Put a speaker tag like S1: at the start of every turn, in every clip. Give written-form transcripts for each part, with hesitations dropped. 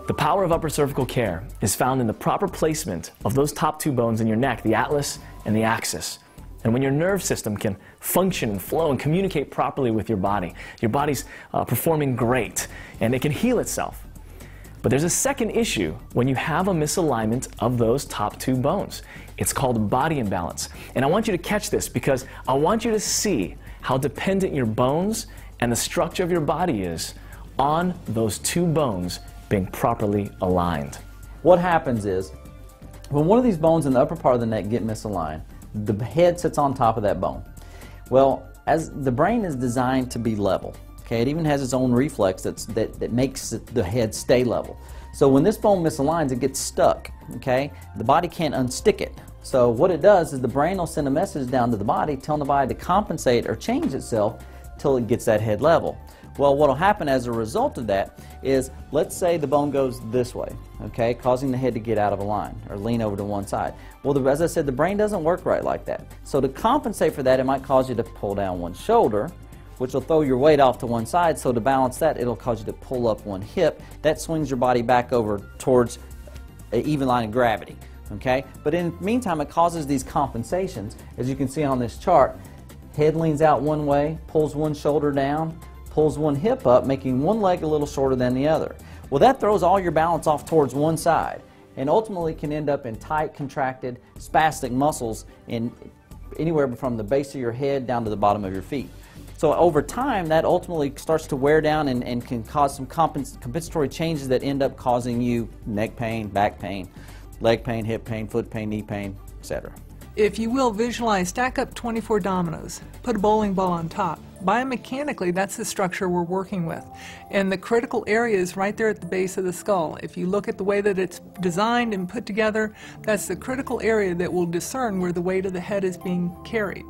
S1: The power of upper cervical care is found in the proper placement of those top two bones in your neck, the atlas and the axis. And when your nerve system can function and flow and communicate properly with your body's performing great, and it can heal itself. But there's a second issue when you have a misalignment of those top two bones. It's called body imbalance. And I want you to catch this because I want you to see how dependent your bones and the structure of your body is on those two bones being properly aligned.
S2: What happens is, when one of these bones in the upper part of the neck get misaligned, the head sits on top of that bone. Well, as the brain is designed to be level, okay, it even has its own reflex that makes the head stay level. So when this bone misaligns, it gets stuck, okay? The body can't unstick it. So what it does is the brain will send a message down to the body telling the body to compensate or change itself till it gets that head level. Well, what will happen as a result of that is, let's say the bone goes this way, okay, causing the head to get out of a line or lean over to one side. Well, as I said, the brain doesn't work right like that. So to compensate for that, it might cause you to pull down one shoulder, which will throw your weight off to one side. So to balance that, it'll cause you to pull up one hip. That swings your body back over towards an even line of gravity, okay? But in the meantime, it causes these compensations. As you can see on this chart, head leans out one way, pulls one shoulder down, pulls one hip up, making one leg a little shorter than the other. Well, that throws all your balance off towards one side and ultimately can end up in tight, contracted, spastic muscles in anywhere from the base of your head down to the bottom of your feet. So over time, that ultimately starts to wear down and can cause some compensatory changes that end up causing you neck pain, back pain, leg pain, hip pain, foot pain, knee pain, etc.
S3: If you will, visualize, stack up 24 dominoes, put a bowling ball on top. Biomechanically, that's the structure we're working with. And the critical area is right there at the base of the skull. If you look at the way that it's designed and put together, that's the critical area that will discern where the weight of the head is being carried.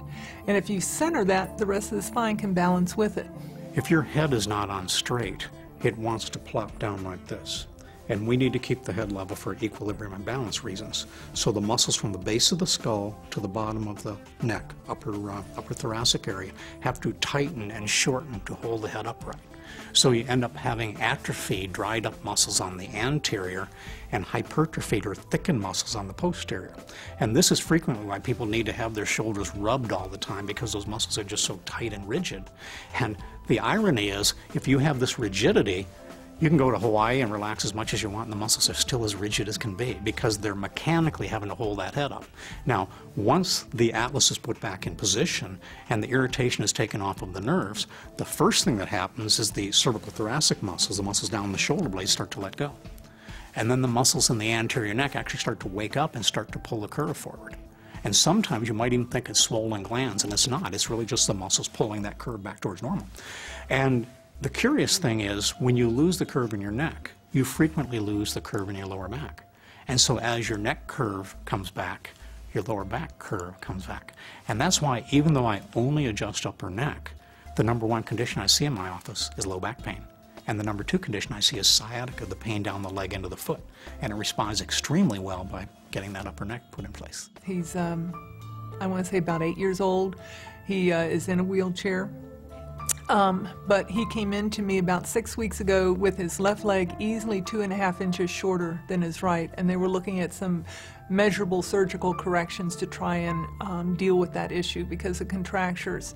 S3: And if you center that, the rest of the spine can balance with it.
S4: If your head is not on straight, it wants to plop down like this. And we need to keep the head level for equilibrium and balance reasons. So the muscles from the base of the skull to the bottom of the neck, upper thoracic area, have to tighten and shorten to hold the head upright. So you end up having atrophied, dried up muscles on the anterior and hypertrophied or thickened muscles on the posterior. And this is frequently why people need to have their shoulders rubbed all the time, because those muscles are just so tight and rigid. And the irony is, if you have this rigidity, you can go to Hawaii and relax as much as you want and the muscles are still as rigid as can be because they're mechanically having to hold that head up. Now, once the atlas is put back in position and the irritation is taken off of the nerves, the first thing that happens is the cervical thoracic muscles, the muscles down the shoulder blades, start to let go. And then the muscles in the anterior neck actually start to wake up and start to pull the curve forward. And sometimes you might even think it's swollen glands, and it's not. It's really just the muscles pulling that curve back towards normal. And the curious thing is, when you lose the curve in your neck, you frequently lose the curve in your lower back. And so as your neck curve comes back, your lower back curve comes back. And that's why, even though I only adjust upper neck, the number one condition I see in my office is low back pain. And the number two condition I see is sciatica, the pain down the leg into the foot. And it responds extremely well by getting that upper neck put in place.
S3: He's, I want to say about 8 years old. He is in a wheelchair. But he came in to me about 6 weeks ago with his left leg easily 2.5 inches shorter than his right, and they were looking at some measurable surgical corrections to try and deal with that issue because of contractures.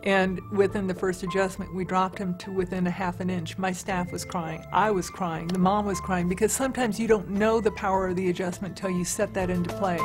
S3: And within the first adjustment, we dropped him to within 1/2 inch. My staff was crying. I was crying. The mom was crying, because sometimes you don't know the power of the adjustment till you set that into play.